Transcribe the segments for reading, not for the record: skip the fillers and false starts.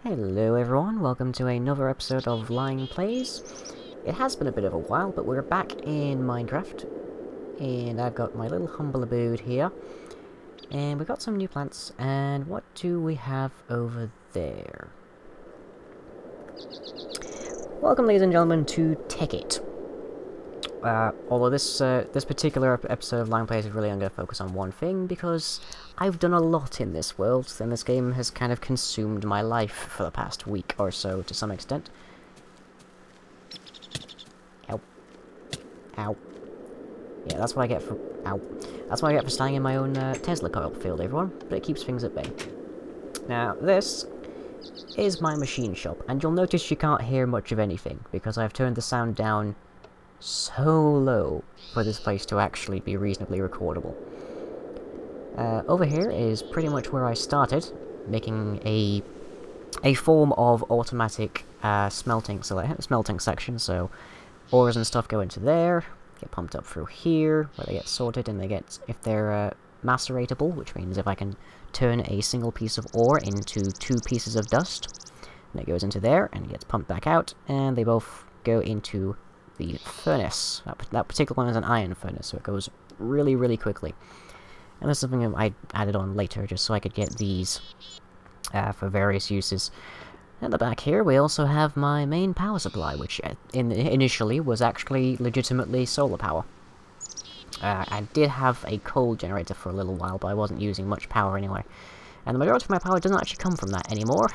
Hello everyone, welcome to another episode of Lying Plays. It has been a bit of a while, but we're back in Minecraft. And I've got my little humble abode here. And we've got some new plants, and what do we have over there? Welcome, ladies and gentlemen, to Tekkit. Although this particular episode of Lying Plays is really only going to focus on one thing, because I've done a lot in this world, and this game has kind of consumed my life for the past week or so, to some extent. Ow. Ow. Yeah, that's what I get for... Ow. That's what I get for standing in my own Tesla coil field, everyone, but it keeps things at bay. Now, this is my machine shop, and you'll notice you can't hear much of anything, because I've turned the sound down so low for this place to actually be reasonably recordable. Over here is pretty much where I started, making a form of automatic smelting section, so ores and stuff go into there, get pumped up through here, where they get sorted, and they get, if they're maceratable, which means if I can turn a single piece of ore into 2 pieces of dust, and it goes into there, and it gets pumped back out, and they both go into the furnace. That particular one is an iron furnace, so it goes really, really quickly. And this is something I added on later, just so I could get these for various uses. At the back here, we also have my main power supply, which initially was actually legitimately solar power. I did have a coal generator for a little while, but I wasn't using much power anyway. And the majority of my power doesn't actually come from that anymore,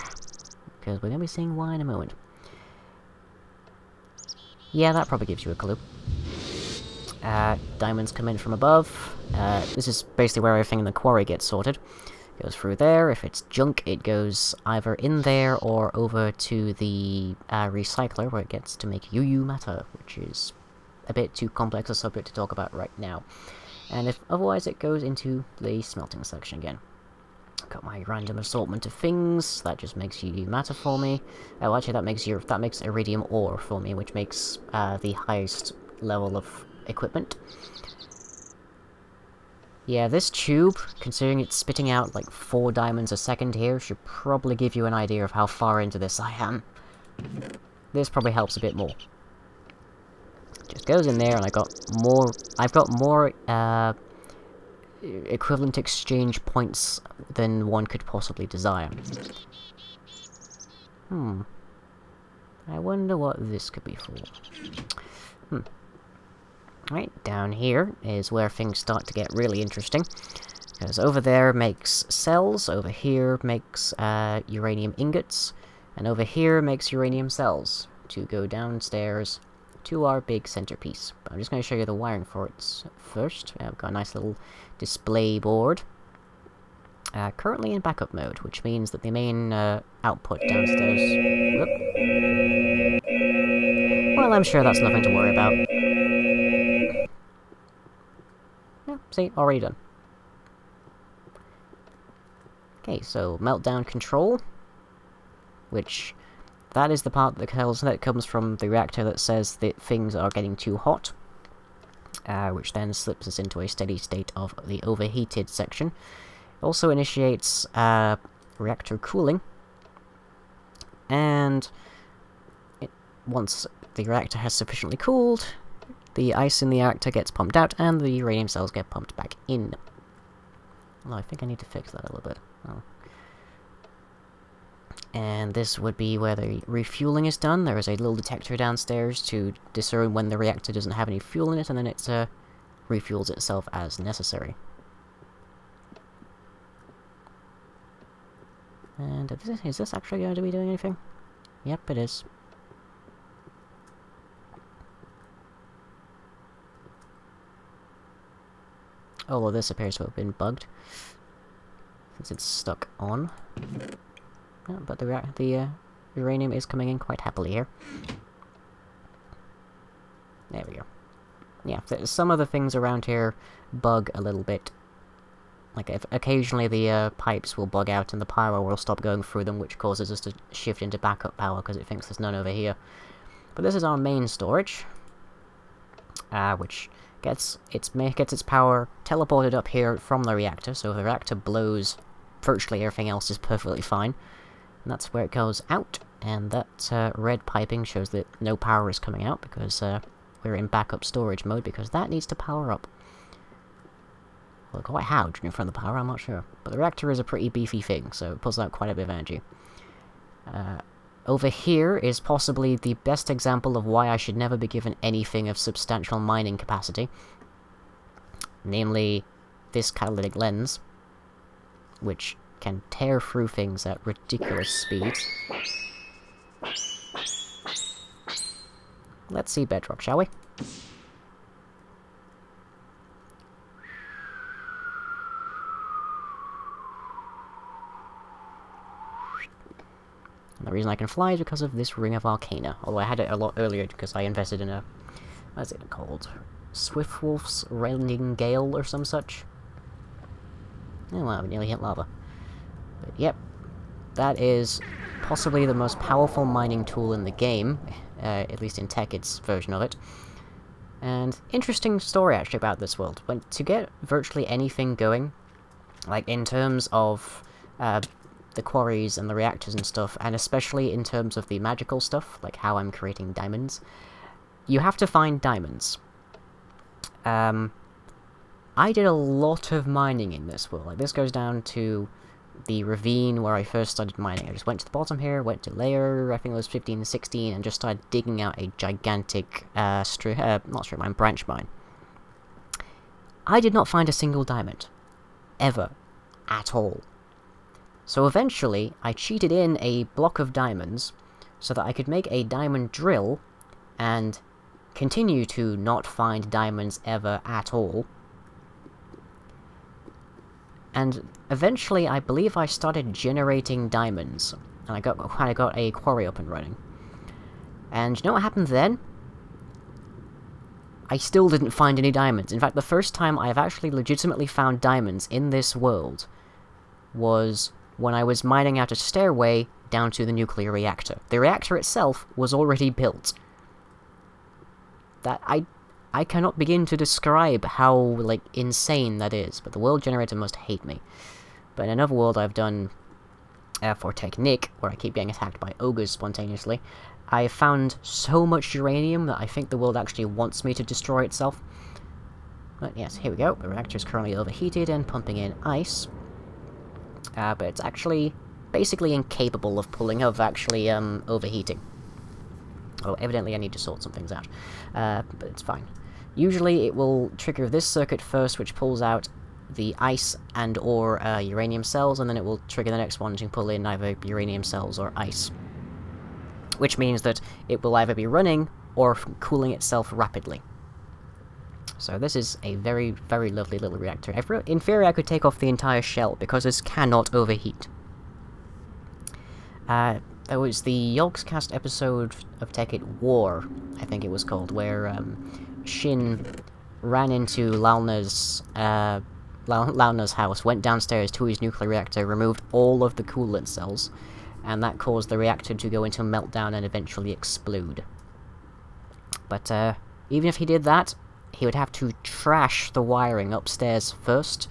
because we're going to be seeing why in a moment. Yeah, that probably gives you a clue. Diamonds come in from above. This is basically where everything in the quarry gets sorted. Goes through there. If it's junk, it goes either in there or over to the recycler, where it gets to make UU matter, which is a bit too complex a subject to talk about right now. And if otherwise, it goes into the smelting section again. Got my random assortment of things. That just makes UU matter for me. Oh, actually, that makes iridium ore for me, which makes the highest level of equipment. Yeah, this tube, considering it's spitting out like 4 diamonds a second here, should probably give you an idea of how far into this I am. This probably helps a bit more. Just goes in there, and I've got more equivalent exchange points than one could possibly desire. I wonder what this could be for. Right, down here is where things start to get really interesting. Because over there makes cells, over here makes uranium ingots, and over here makes uranium cells to go downstairs to our big centerpiece. But I'm just going to show you the wiring for it first. I've got a nice little display board. Currently in backup mode, which means that the main output downstairs... Whoop. Well, I'm sure that's nothing to worry about. Yeah, see, already done. Okay, so meltdown control, which that is the part that comes from the reactor that says that things are getting too hot, which then slips us into a steady state of the overheated section. It also initiates reactor cooling, and once the reactor has sufficiently cooled, the ice in the reactor gets pumped out, and the uranium cells get pumped back in. Well, I think I need to fix that a little bit. Oh. And this would be where the refueling is done. There is a little detector downstairs to discern when the reactor doesn't have any fuel in it, and then it refuels itself as necessary. And is this actually going to be doing anything? Yep, it is. Although this appears to have been bugged, since it's stuck on. Yeah, but the uranium is coming in quite happily here. There we go. Yeah, some of the things around here bug a little bit. Like, occasionally the pipes will bug out and the pyro will stop going through them, which causes us to shift into backup power because it thinks there's none over here. But this is our main storage, which gets its power teleported up here from the reactor, so if the reactor blows, virtually everything else is perfectly fine. And that's where it goes out, and that red piping shows that no power is coming out, because we're in backup storage mode, because that needs to power up. Well, quite how from the power, I'm not sure. But the reactor is a pretty beefy thing, so it pulls out quite a bit of energy. Over here is possibly the best example of why I should never be given anything of substantial mining capacity. Namely, this catalytic lens, which can tear through things at ridiculous speeds. Let's see bedrock, shall we? And the reason I can fly is because of this Ring of Arcana. Although I had it a lot earlier because I invested in a... what is it called? Swiftwolf's Rending Gale or some such? Oh wow, we nearly hit lava. But yep, that is possibly the most powerful mining tool in the game, at least in Tekkit's version of it. And interesting story actually about this world. When to get virtually anything going, like in terms of the quarries and the reactors and stuff, and especially in terms of the magical stuff, like how I'm creating diamonds, you have to find diamonds. I did a lot of mining in this world. Like, this goes down to the ravine where I first started mining. I just went to the bottom here, went to layer, I think it was 15 and 16, and just started digging out a gigantic, not straight mine, branch mine. I did not find a single diamond. Ever. At all. So eventually, I cheated in a block of diamonds, so that I could make a diamond drill, and continue to not find diamonds ever at all. And eventually, I believe I started generating diamonds, and I got a quarry up and running. And you know what happened then? I still didn't find any diamonds. In fact, the first time I've actually legitimately found diamonds in this world was when I was mining out a stairway down to the nuclear reactor. The reactor itself was already built. That I cannot begin to describe how, like, insane that is, but the world generator must hate me. But in another world I've done for Tekkit, where I keep getting attacked by ogres spontaneously, I found so much uranium that I think the world actually wants me to destroy itself. But yes, here we go. The reactor is currently overheated and pumping in ice. But it's actually basically incapable of actually overheating. Oh, evidently I need to sort some things out. But it's fine. Usually it will trigger this circuit first, which pulls out the ice and or uranium cells, and then it will trigger the next one to pull in either uranium cells or ice. Which means that it will either be running or cooling itself rapidly. So this is a very, very lovely little reactor. In theory I could take off the entire shell, because this cannot overheat. There was the Yogscast episode of Tekkit War, I think it was called, where Shin ran into Laona's house, went downstairs to his nuclear reactor, removed all of the coolant cells, and that caused the reactor to go into meltdown and eventually explode. But even if he did that, he would have to trash the wiring upstairs first,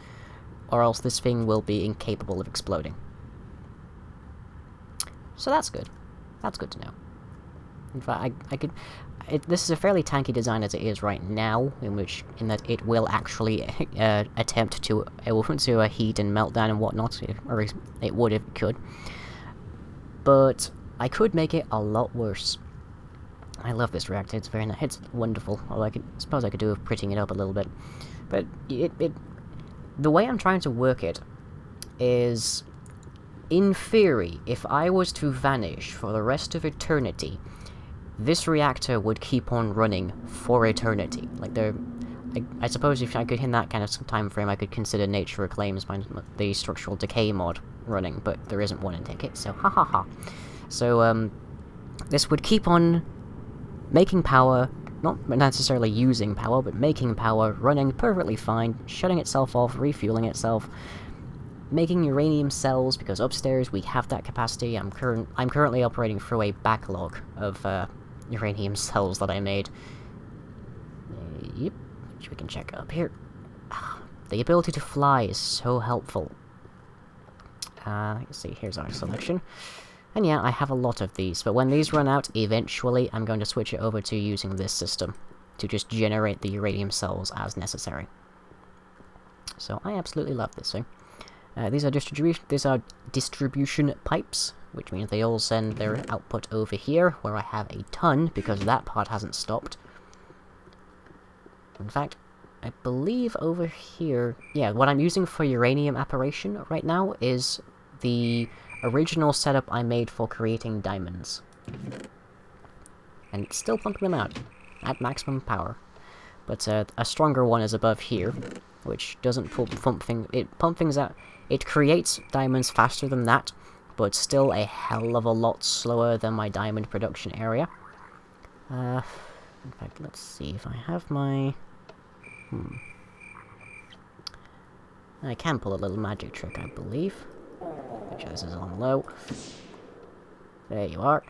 or else this thing will be incapable of exploding. So that's good. That's good to know. In fact, this is a fairly tanky design as it is right now, in that it will actually attempt to heat and melt down and whatnot, or it would if it could. But I could make it a lot worse. I love this reactor. It's very nice. It's wonderful. Although I suppose I could do with prettying it up a little bit. But the way I'm trying to work it is, in theory, if I was to vanish for the rest of eternity, this reactor would keep on running for eternity. Like, I suppose if I could hit that kind of time frame, I could consider Nature Reclaims the Structural Decay mod running, but there isn't one in Tekkit, so ha ha ha. So, this would keep on making power, not necessarily using power, but making power, running perfectly fine, shutting itself off, refueling itself, making uranium cells, because upstairs we have that capacity. I'm currently operating through a backlog of uranium cells that I made. Yep, which we can check up here. The ability to fly is so helpful. Let's see, here's our selection. And yeah, I have a lot of these, but when these run out, eventually I'm going to switch it over to using this system to just generate the uranium cells as necessary. So I absolutely love this thing. These are distribution pipes, which means they all send their output over here, where I have a ton, because that part hasn't stopped. In fact, I believe over here... Yeah, what I'm using for uranium apparition right now is the original setup I made for creating diamonds. And it's still pumping them out, at maximum power. But a stronger one is above here, which doesn't pump things out. It creates diamonds faster than that, but still a hell of a lot slower than my diamond production area. In fact, let's see if I have my... I can pull a little magic trick, I believe. Make sure this is on low. There you are.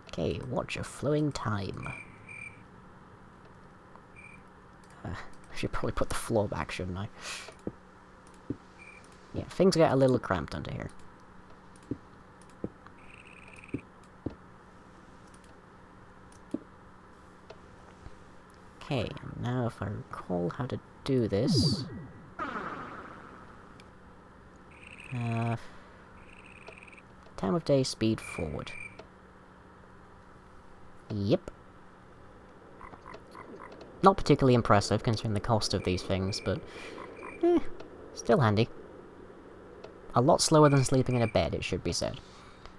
Okay, watch your flowing time. I should probably put the floor back, shouldn't I? Yeah, things get a little cramped under here. Okay, now if I recall how to do this... time of day, speed forward. Yep. Not particularly impressive, considering the cost of these things, but... still handy. A lot slower than sleeping in a bed, it should be said.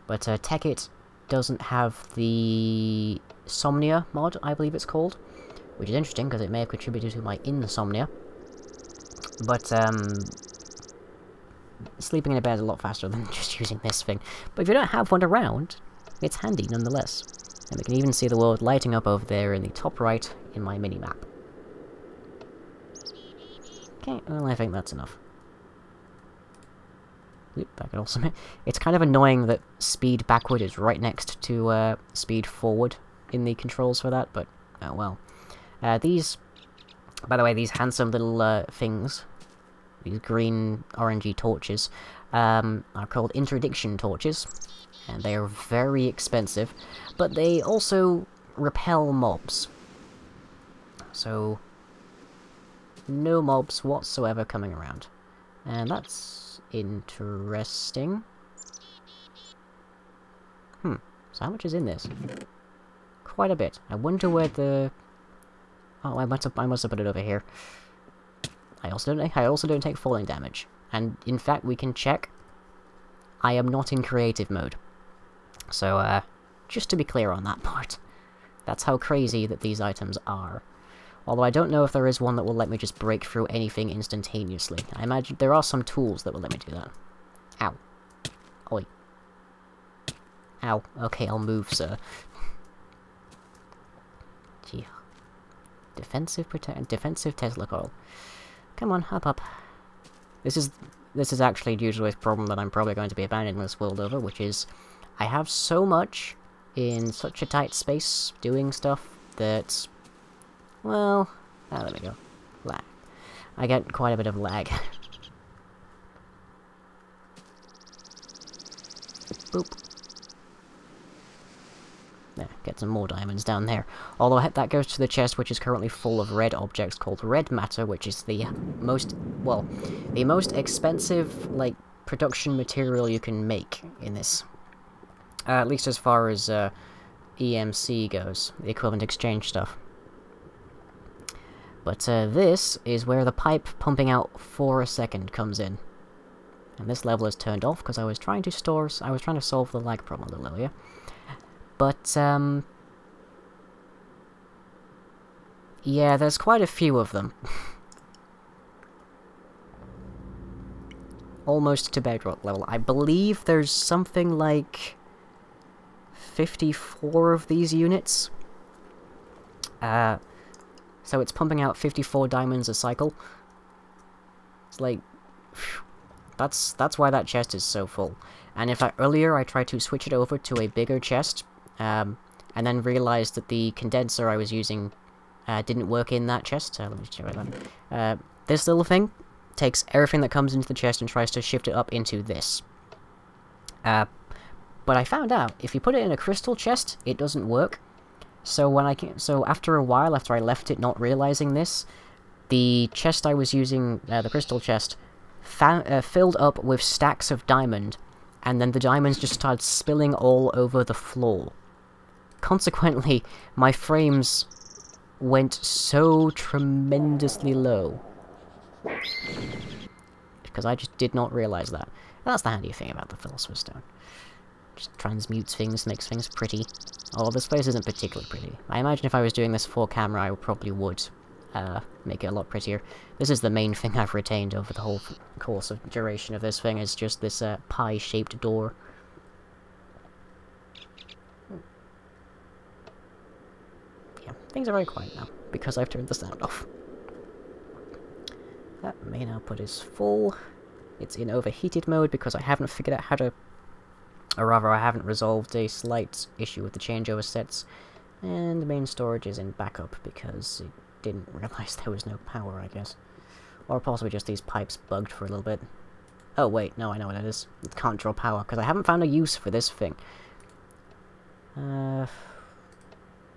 But Tekkit doesn't have the... Somnia mod, I believe it's called. Which is interesting, because it may have contributed to my insomnia. But, sleeping in a bed is a lot faster than just using this thing. But if you don't have one around, it's handy nonetheless. And we can even see the world lighting up over there in the top right in my mini-map. Okay, well, I think that's enough. Oop, that could also... It's kind of annoying that speed backward is right next to speed forward in the controls for that, but oh well. These... By the way, these handsome little things, these green orangey torches, are called interdiction torches. And they are very expensive, but they also repel mobs. So, no mobs whatsoever coming around. And that's interesting. So how much is in this? Quite a bit. I wonder where the... Oh, I must have put it over here. I also don't take falling damage. And in fact, we can check. I am not in creative mode. So, just to be clear on that part. That's how crazy that these items are. Although I don't know if there is one that will let me just break through anything instantaneously. I imagine there are some tools that will let me do that. Ow. Oi. Ow. Okay, I'll move, sir. Gee. Defensive Tesla coil. Come on, up. This is actually due to a problem that I'm probably going to be abandoning this world over, which is... I have so much in such a tight space doing stuff that, well, there we go. Lag. I get quite a bit of lag. Boop. There, get some more diamonds down there. Although that goes to the chest, which is currently full of red objects called red matter, which is the most, well, the most expensive, like, production material you can make in this. At least as far as EMC goes, the equivalent exchange stuff. But this is where the pipe pumping out for a second comes in. And this level is turned off because I was trying to solve the lag problem a little earlier. But yeah, there's quite a few of them. Almost to bedrock level. I believe there's something like 54 of these units. So it's pumping out 54 diamonds a cycle. It's like... That's why that chest is so full. And in fact, earlier I tried to switch it over to a bigger chest, and then realized that the condenser I was using didn't work in that chest. Let me check that. This little thing takes everything that comes into the chest and tries to shift it up into this. But I found out, if you put it in a crystal chest, it doesn't work. So after a while, after I left it not realizing this, the chest I was using, the crystal chest, filled up with stacks of diamond, and then the diamonds just started spilling all over the floor. Consequently, my frames went so tremendously low. Because I just did not realize that. And that's the handy thing about the Philosopher's Stone. Just transmutes things, makes things pretty. Oh, this place isn't particularly pretty. I imagine if I was doing this for camera, I probably would make it a lot prettier. This is the main thing I've retained over the whole course of duration of this thing, is just this pie-shaped door. Yeah, things are very quiet now, because I've turned the sound off. That main output is full. It's in overheated mode because I haven't figured out how to... Or rather, I haven't resolved a slight issue with the changeover sets. And the main storage is in backup because it didn't realize there was no power, I guess. Or possibly just these pipes bugged for a little bit. Oh wait, no, I know what it is. It can't draw power, because I haven't found a use for this thing.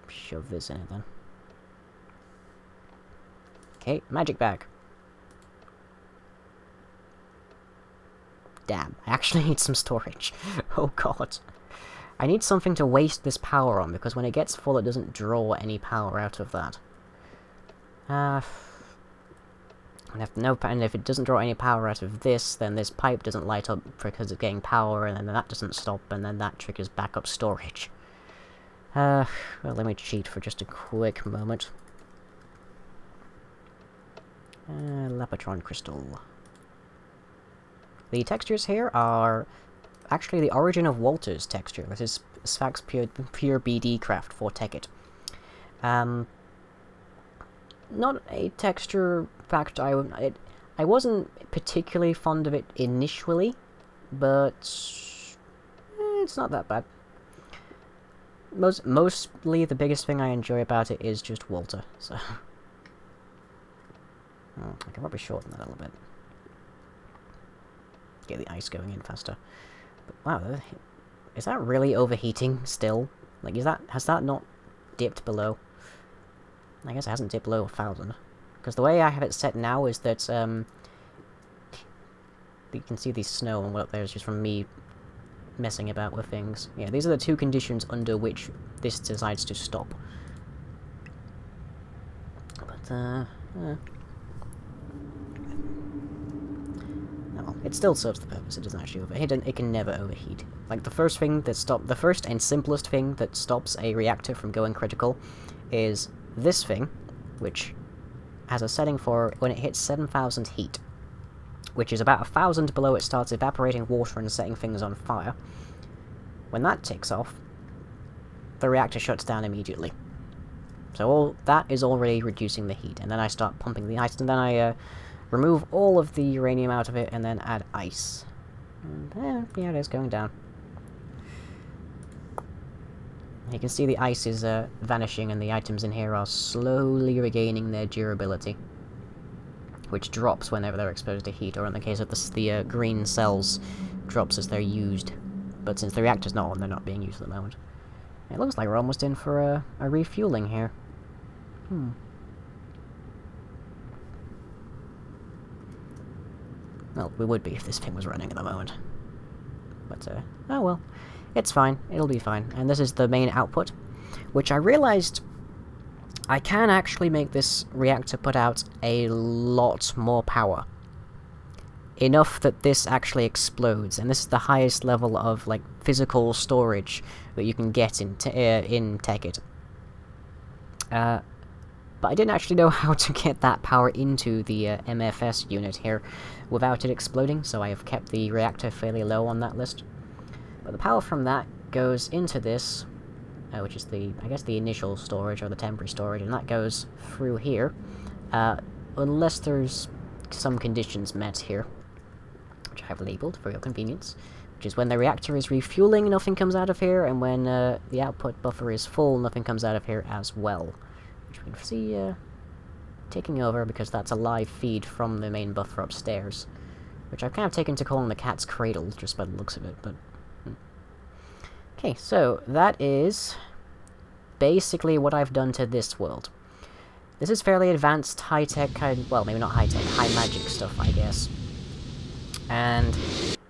Shove this in it then. Okay, magic bag. Damn, I actually need some storage. Oh god. I need something to waste this power on, because when it gets full it doesn't draw any power out of that. And if it doesn't draw any power out of this, then this pipe doesn't light up because it's getting power, and then that doesn't stop, and then that triggers backup storage. Well, let me cheat for just a quick moment. Lapotron crystal. The textures here are actually the origin of Walter's texture. This is Sfax pure BD craft for Tekkit. Not a texture fact I wasn't particularly fond of it initially, but it's not that bad. Mostly the biggest thing I enjoy about it is just Walter, so... Oh, I can probably shorten that a little bit. Get the ice going in faster. But wow, is that really overheating still? Like, has that not dipped below? I guess it hasn't dipped below 1000. Because the way I have it set now is that, you can see the snow and what there's just from me messing about with things. Yeah, these are the two conditions under which this decides to stop. But, well, it still serves the purpose. It doesn't actually overheat. It can never overheat. Like, the first and simplest thing that stops a reactor from going critical is this thing, which has a setting for when it hits 7000 heat, which is about 1000 below it starts evaporating water and setting things on fire. When that ticks off, the reactor shuts down immediately. So all that is already reducing the heat, and then I start pumping the ice, and then I remove all of the uranium out of it, and then add ice. And yeah, it is going down. You can see the ice is vanishing, and the items in here are slowly regaining their durability, which drops whenever they're exposed to heat, or in the case of the green cells, drops as they're used. But since the reactor's not on, they're not being used at the moment. It looks like we're almost in for a refueling here. Well, we would be if this thing was running at the moment. But, oh well. It's fine. It'll be fine. And this is the main output, which I realized I can actually make this reactor put out a lot more power. Enough that this actually explodes, and this is the highest level of, like, physical storage that you can get in Tekkit. But I didn't actually know how to get that power into the MFS unit here without it exploding, so I have kept the reactor fairly low on that list. But the power from that goes into this, which is I guess the initial storage, or the temporary storage, and that goes through here, unless there's some conditions met here, which I have labelled for your convenience, which is when the reactor is refueling, nothing comes out of here, and when the output buffer is full, nothing comes out of here as well. Which we can see taking over, because that's a live feed from the main buffer upstairs, which I've kind of taken to calling the cat's cradle, just by the looks of it, but Okay, so that is basically what I've done to this world. This is fairly advanced, high-tech, well, maybe not high-tech, high-magic stuff, I guess. And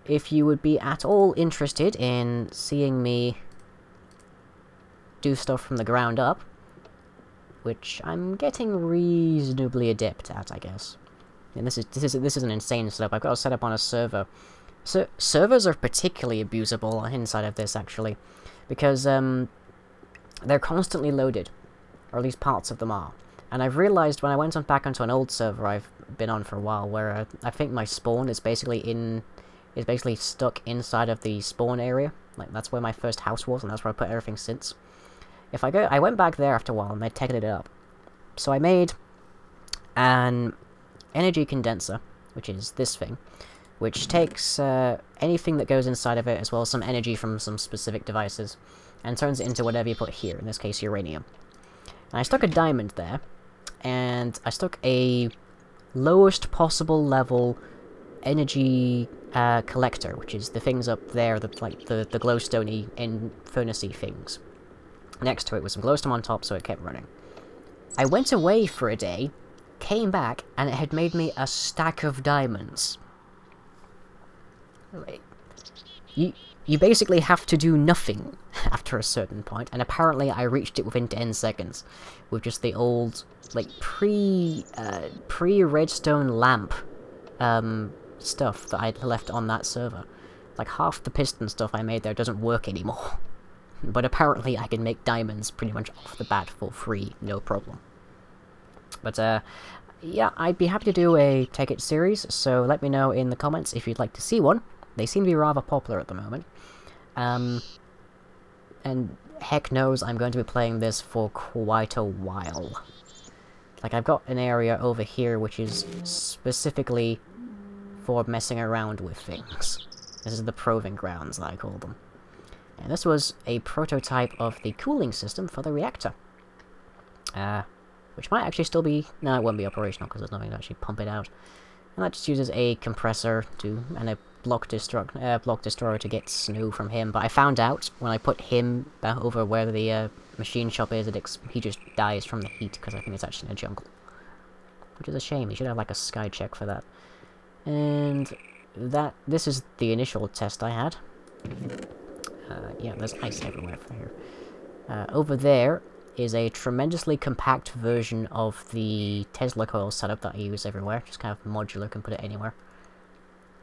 if you would be at all interested in seeing me do stuff from the ground up, which I'm getting reasonably adept at, I guess. And this is an insane setup. I've got to set up on a server. So servers are particularly abusable inside of this, actually, because they're constantly loaded, or at least parts of them are. And I've realized when I went back onto an old server I've been on for a while, where I think my spawn is basically stuck inside of the spawn area. Like, that's where my first house was, and that's where I put everything since. I went back there after a while, and I Tekkit it up. So I made an energy condenser, which is this thing, which takes anything that goes inside of it, as well as some energy from some specific devices, and turns it into whatever you put here, in this case uranium. And I stuck a diamond there, and I stuck a lowest possible level energy collector, which is the things up there, like the glowstone-y and furnace-y things. Next to it with some glowstone on top, so it kept running. I went away for a day, came back, and it had made me a stack of diamonds. You basically have to do nothing after a certain point, and apparently I reached it within 10 seconds, with just the old, like, pre-redstone lamp stuff that I'd left on that server. Like, half the piston stuff I made there doesn't work anymore. But apparently I can make diamonds pretty much off the bat for free, no problem. But, yeah, I'd be happy to do a Tekkit series, so let me know in the comments if you'd like to see one. They seem to be rather popular at the moment. And heck knows I'm going to be playing this for quite a while. Like, I've got an area over here which is specifically for messing around with things. This is the proving grounds, that I call them. And this was a prototype of the cooling system for the reactor. Which might actually still be... No, it won't be operational because there's nothing to actually pump it out. And that just uses a compressor and a block destroyer to get snow from him. But I found out when I put him back over where the machine shop is, he just dies from the heat because I think it's actually in a jungle. Which is a shame. You should have like a sky check for that. And this is the initial test I had. Yeah, there's ice everywhere for here. Over there is a tremendously compact version of the Tesla coil setup that I use everywhere. Just kind of modular, can put it anywhere.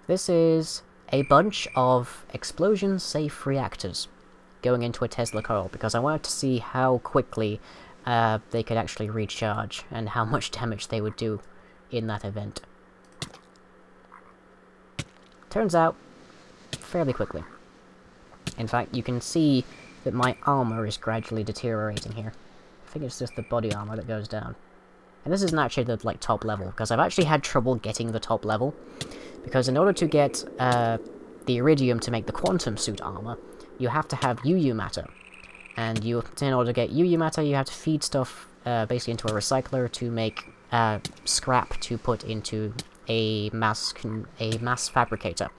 This is a bunch of explosion-safe reactors going into a Tesla coil, because I wanted to see how quickly they could actually recharge, and how much damage they would do in that event. Turns out, fairly quickly. In fact, you can see that my armor is gradually deteriorating here. I think it's just the body armor that goes down. And this isn't actually the, like, top level, because I've actually had trouble getting the top level. Because in order to get the iridium to make the quantum suit armor, you have to have UU matter. And in order to get UU matter, you have to feed stuff basically into a recycler to make scrap to put into a mass fabricator.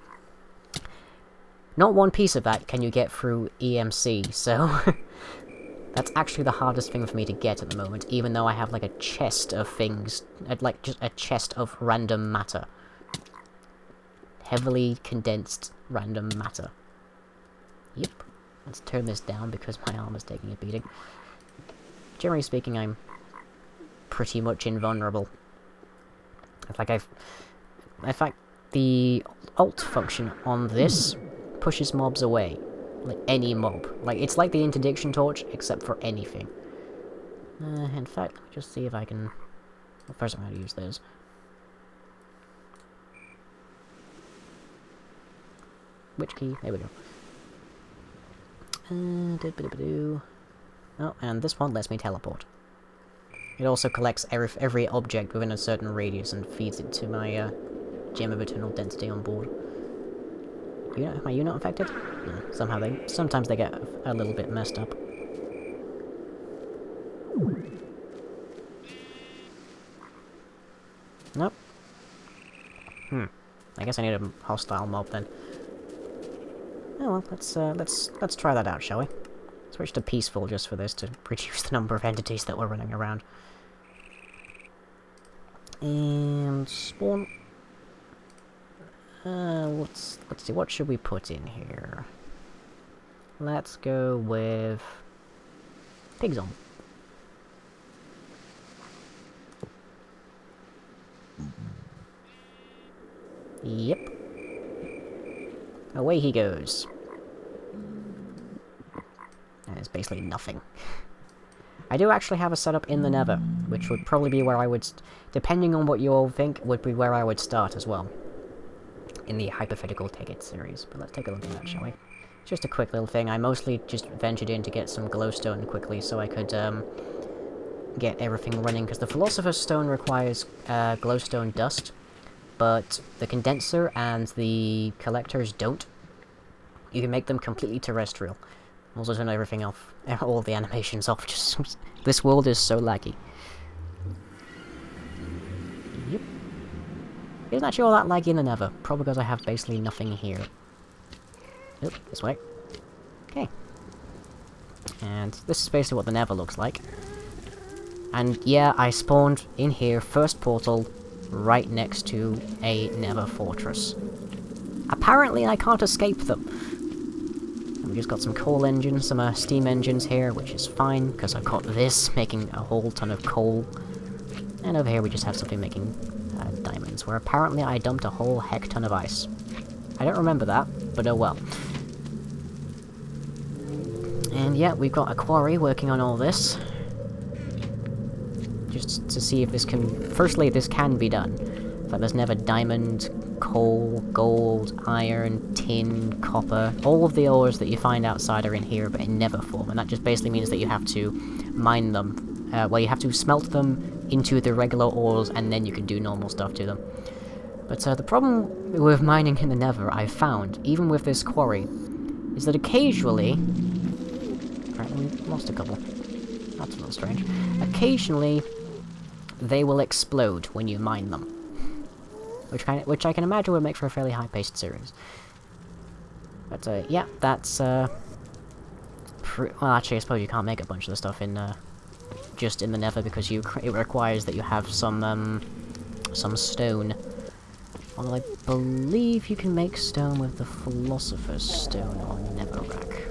Not one piece of that can you get through EMC, so that's actually the hardest thing for me to get at the moment, even though I have like a chest of things, like just a chest of random matter. Heavily condensed random matter. Yep. Let's turn this down because my arm is taking a beating. Generally speaking, I'm pretty much invulnerable. In fact, the alt function on this pushes mobs away. Like, any mob. Like, it's like the interdiction torch, except for anything. In fact, let me just see if I can... Well, first I'm going to use those. Which key? There we go. Oh, and this one lets me teleport. It also collects every object within a certain radius and feeds it to my gem of eternal density on board. Am I not infected? No, sometimes they get a little bit messed up. Nope. I guess I need a hostile mob then. Oh well, let's try that out, shall we? Switch to peaceful just for this to reduce the number of entities that were running around. And spawn. Let's see. What should we put in here? Let's go with pigs on. Yep. Away he goes. And it's basically nothing. I do actually have a setup in the Nether, which would probably be where I would, depending on what you all think, would be where I would start as well. In the hypothetical Tekkit series. But let's take a look at that, shall we? Just a quick little thing. I mostly just ventured in to get some glowstone quickly so I could get everything running, because the Philosopher's Stone requires glowstone dust, but the condenser and the collectors don't. You can make them completely terrestrial. Also turn everything off, all the animations off. Just this world is so laggy. Yep. It isn't actually all that laggy in the Nether, probably because I have basically nothing here. Oop, this way. Okay. And this is basically what the Nether looks like. And yeah, I spawned in here, first portal, right next to a Nether fortress. Apparently I can't escape them. And we just got some coal engines, some steam engines here, which is fine, because I've got this, making a whole ton of coal. And over here we just have something making diamonds, where apparently I dumped a whole heck ton of ice. I don't remember that, but oh well. And yeah, we've got a quarry working on all this. Just to see if this can... Firstly, this can be done. But there's never diamond, coal, gold, iron, tin, copper. All of the ores that you find outside are in here, but in Nether form. And that just basically means that you have to mine them. Well, you have to smelt them into the regular ores, and then you can do normal stuff to them. But the problem with mining in the Nether, I've found, even with this quarry, is that occasionally... Right, we lost a couple. That's a little strange. Occasionally, they will explode when you mine them. Which I can imagine would make for a fairly high-paced series. But, yeah, that's, well, actually, I suppose you can't make a bunch of the stuff in, just in the Nether, because it requires that you have some stone. Although I believe you can make stone with the Philosopher's Stone on Netherrack.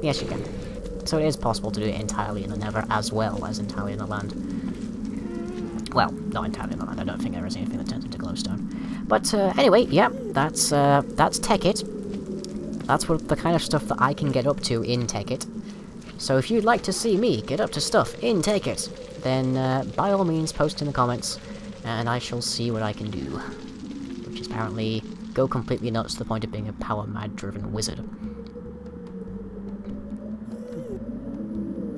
Yes, you can. So it is possible to do it entirely in the Nether as well as entirely in the land. Well, not entirely in the land. I don't think there is anything that turns into glowstone. But anyway, yeah, that's Tekkit. That's what the kind of stuff that I can get up to in Tekkit. So if you'd like to see me get up to stuff in Tekkit, then by all means post in the comments, and I shall see what I can do. Which is apparently go completely nuts to the point of being a power-mad-driven wizard.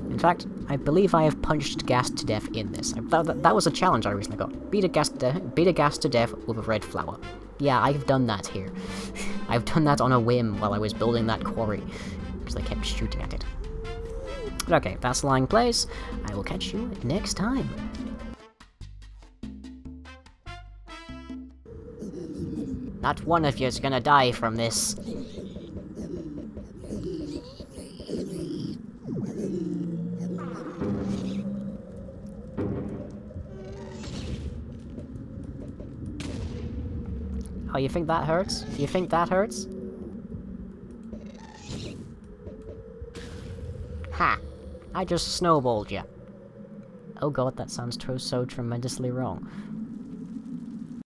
In fact, I believe I have punched gas to death in this. That was a challenge I recently got. Beat a gas to death with a red flower. Yeah, I've done that here. I've done that on a whim while I was building that quarry, because I kept shooting at it. But okay, that's Lying Plays. I will catch you next time. Not one of you's gonna die from this. Oh, you think that hurts? You think that hurts? Ha! I just snowballed you. Oh god, that sounds so tremendously wrong.